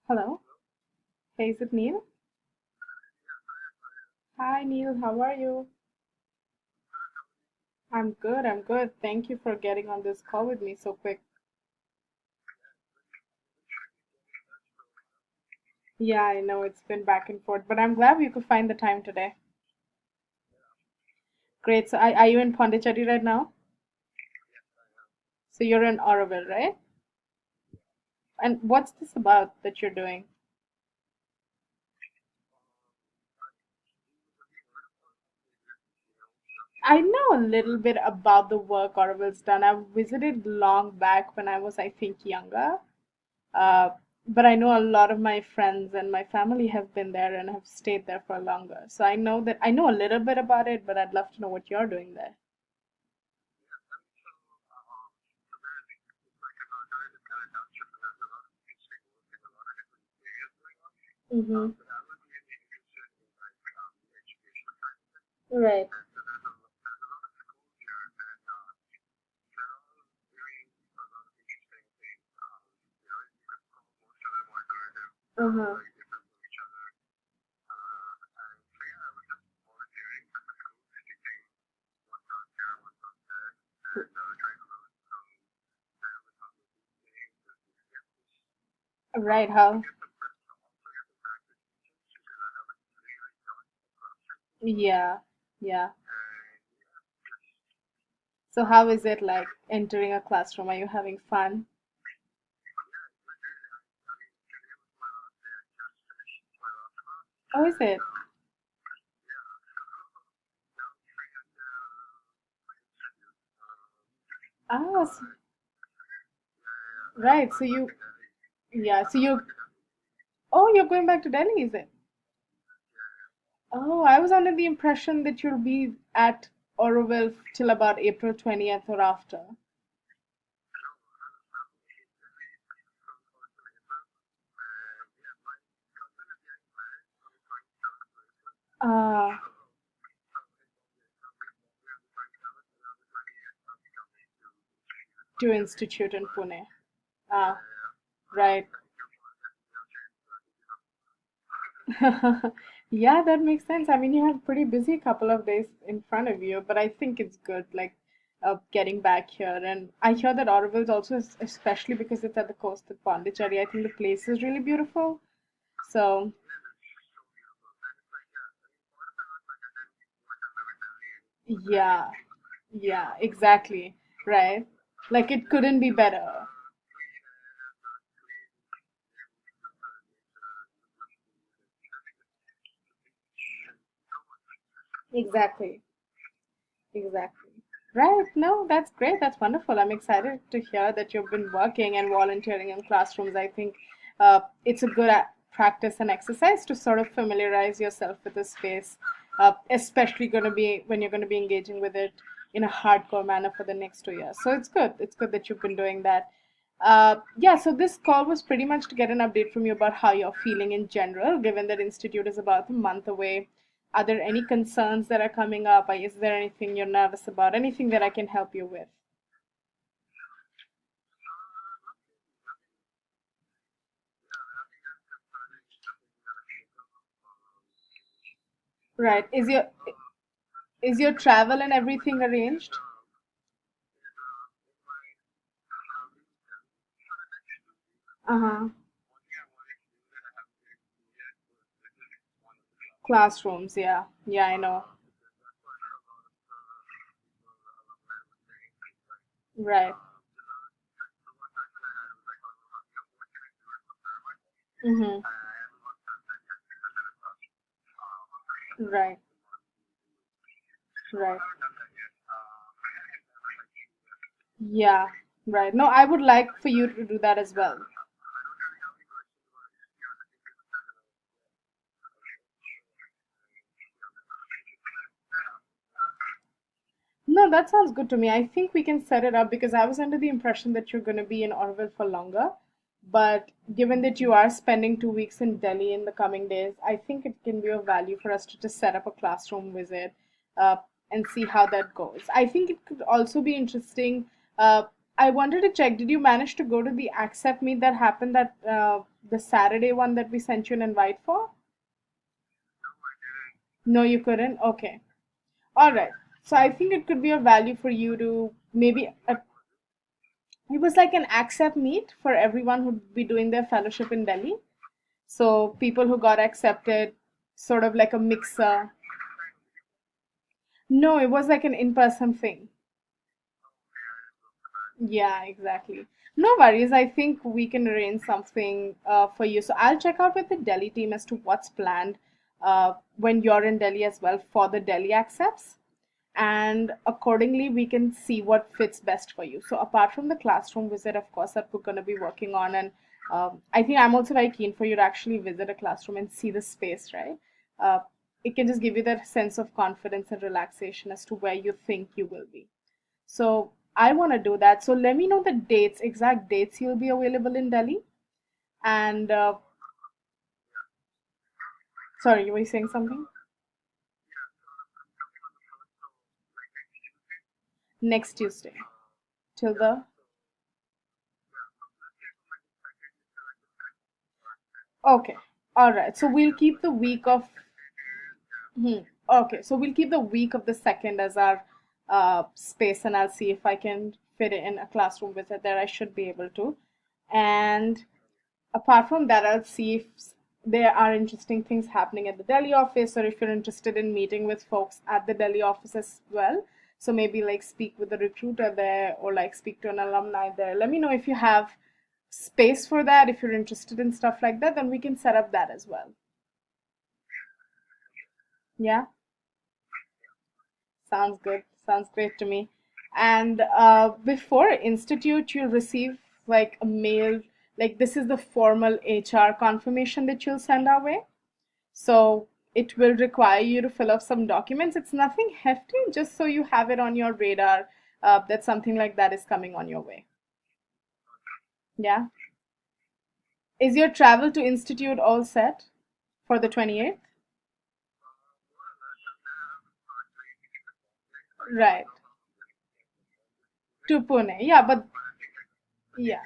Hello. Hey, is it Neil? Hi, Neil. How are you? I'm good. I'm good. Thank you for getting on this call with me so quick. Yeah, I know it's been back and forth, but I'm glad you could find the time today. Great. So, are you in Pondicherry right now? So, you're in Auroville, right? And what's this about that you're doing? I know a little bit about the work Auroville's done. I visited long back when I was, I think, younger. Uh, but I know a lot of my friends and my family have been there and have stayed there for longer. So I know a little bit about it, but I'd love to know what you're doing there. Mm-hmm. Right. Uh-huh. Right, how? Yeah, yeah. So how is it like entering a classroom? Are you having fun? Oh, is it? Ah, right. Yeah, oh, you're going back to Delhi, is it? Oh, I was under the impression that you'll be at Oroville till about April 20th or after. Ah, to Institute in Pune. Ah, right. Yeah, that makes sense. I mean, you have a pretty busy couple of days in front of you, but I think it's good, like, getting back here. And I hear that Auroville is also, especially because it's at the coast of Pondicherry, I think the place is really beautiful. So, yeah, yeah, exactly. Right. Like, it couldn't be better. Exactly. Exactly. Right. No, that's great. That's wonderful. I'm excited to hear that you've been working and volunteering in classrooms. I think it's a good practice and exercise to sort of familiarize yourself with the space, especially going to be when you're going to be engaging with it in a hardcore manner for the next 2 years. So it's good. It's good that you've been doing that. Yeah, so this call was pretty much to get an update from you about how you're feeling in general, given that Institute is about a month away. Are there any concerns that are coming up? Or is there anything you're nervous about? Anything that I can help you with? Right. Is your travel and everything arranged? Uh-huh. Classrooms, yeah. Yeah, I know. Right. Mm-hmm. Right. Right. Yeah. Right. No, I would like for you to do that as well. No, that sounds good to me. I think we can set it up because I was under the impression that you're going to be in Orville for longer. But given that you are spending 2 weeks in Delhi in the coming days, I think it can be of value for us to just set up a classroom visit uh, and see how that goes. I think it could also be interesting. Uh, I wanted to check, did you manage to go to the Accept meet that happened that the Saturday one that we sent you an invite for? No, you couldn't? Okay. All right. So I think it could be of value for you to maybe it was like an accept meet for everyone who'd be doing their fellowship in Delhi. So people who got accepted, sort of like a mixer. No, it was like an in-person thing. Yeah, exactly. No worries. I think we can arrange something for you. So I'll check out with the Delhi team as to what's planned when you're in Delhi as well for the Delhi accepts. And accordingly, we can see what fits best for you. So apart from the classroom visit, of course, that we're going to be working on, and I think I'm also very keen for you to actually visit a classroom and see the space, right? Uh, it can just give you that sense of confidence and relaxation as to where you think you will be. So I want to do that. So let me know the dates, exact dates you'll be available in Delhi. And sorry, you were saying something? Next Tuesday till the. Okay, all right. So we'll keep the week of. Hmm. Okay, so we'll keep the week of the second as our space, and I'll see if I can fit it in a classroom visit there. I should be able to. And apart from that, I'll see if there are interesting things happening at the Delhi office, or if you're interested in meeting with folks at the Delhi office as well. So maybe like speak with the recruiter there, or like speak to an alumni there. Let me know if you have space for that. If you're interested in stuff like that, then we can set up that as well. Yeah. Sounds good. Sounds great to me. And before Institute, you'll receive like a mail, like this is the formal HR confirmation that you'll send our way. So it will require you to fill up some documents. It's nothing hefty, just so you have it on your radar that something like that is coming on your way. Yeah. Is your travel to Institute all set for the 28th? Right. To Pune. Yeah, but yeah.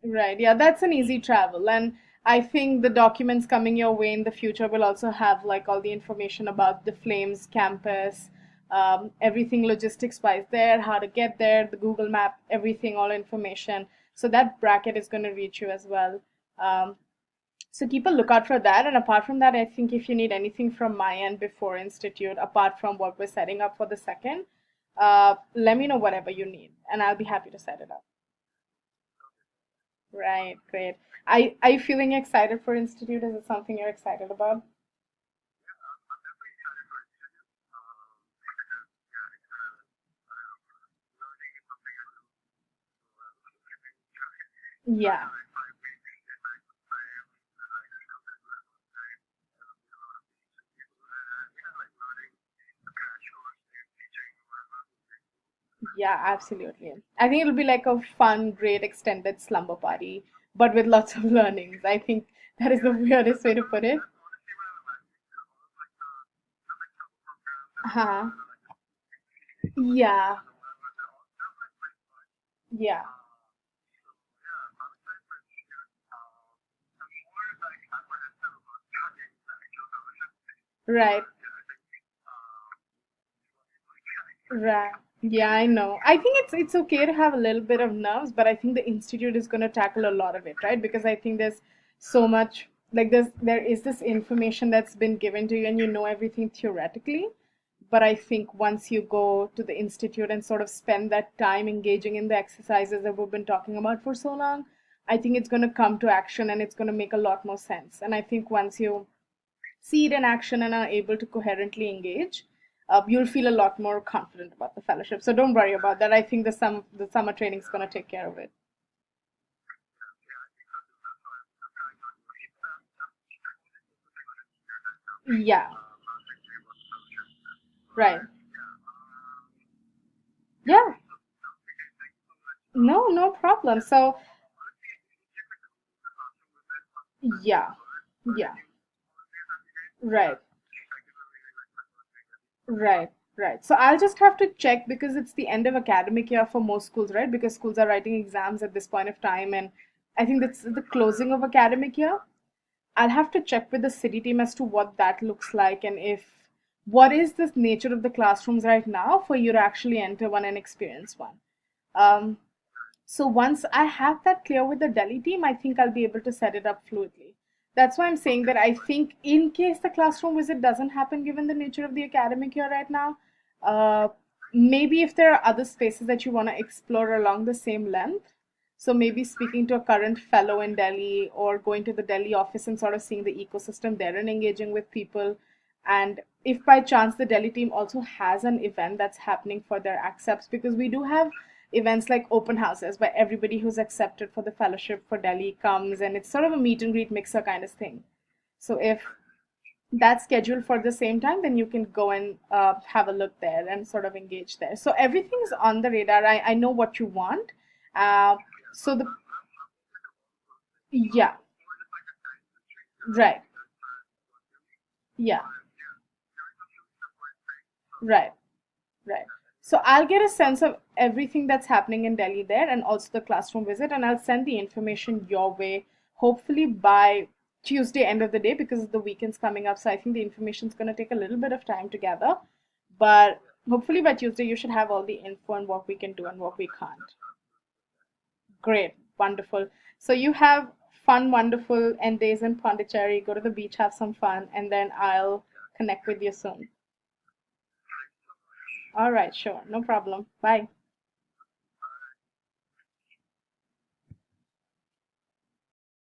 Right. Yeah, that's an easy travel. And I think the documents coming your way in the future will also have like all the information about the Flames campus, everything logistics wise there, how to get there, the Google map, everything, all information. So that bracket is going to reach you as well. Um, so keep a lookout for that. And apart from that, I think if you need anything from my end before Institute, apart from what we're setting up for the second, let me know whatever you need, and I'll be happy to set it up. Right, great. Are you feeling excited for Institute? Is it something you're excited about? Yeah, yeah, absolutely. I think it'll be like a fun, great extended slumber party, but with lots of learnings. I think that is the weirdest way to put it. Uh-huh. Yeah, yeah, right. Right. Yeah, I know. I think it's okay to have a little bit of nerves, but I think the institute is going to tackle a lot of it, right? Because I think there's so much like there is this information that's been given to you and you know everything theoretically. But I think once you go to the institute and sort of spend that time engaging in the exercises that we've been talking about for so long, I think it's going to come to action and it's going to make a lot more sense. And I think once you see it in action and are able to coherently engage, you'll feel a lot more confident about the fellowship. So don't worry about that. I think the summer training is going to take care of it. Yeah, right. Yeah, no, no problem. So yeah, yeah, right. Right, Right. So I'll just have to check because it's the end of academic year for most schools, right? Because schools are writing exams at this point of time, and I think that's the closing of academic year. I'll have to check with the city team as to what that looks like and if what is the nature of the classrooms right now for you to actually enter one and experience one. Um, so once I have that clear with the Delhi team, I think I'll be able to set it up fluidly. That's why I'm saying that I think in case the classroom visit doesn't happen, given the nature of the academic year right now, uh, maybe if there are other spaces that you want to explore along the same length, so maybe speaking to a current fellow in Delhi or going to the Delhi office and sort of seeing the ecosystem there and engaging with people. And if by chance the Delhi team also has an event that's happening for their accepts, because we do have events like open houses where everybody who's accepted for the fellowship for Delhi comes and it's sort of a meet and greet mixer kind of thing. So if that's scheduled for the same time, then you can go and have a look there and sort of engage there. So everything's on the radar. I know what you want. Uh, so the yeah, right, yeah, right. Right. So I'll get a sense of everything that's happening in Delhi there and also the classroom visit, and I'll send the information your way, hopefully by Tuesday end of the day because the weekend's coming up. So I think the information's going to take a little bit of time to gather, but hopefully by Tuesday you should have all the info on what we can do and what we can't. Great, wonderful. So you have fun, wonderful end days in Pondicherry. Go to the beach, have some fun, and then I'll connect with you soon. All right, sure, no problem. Bye.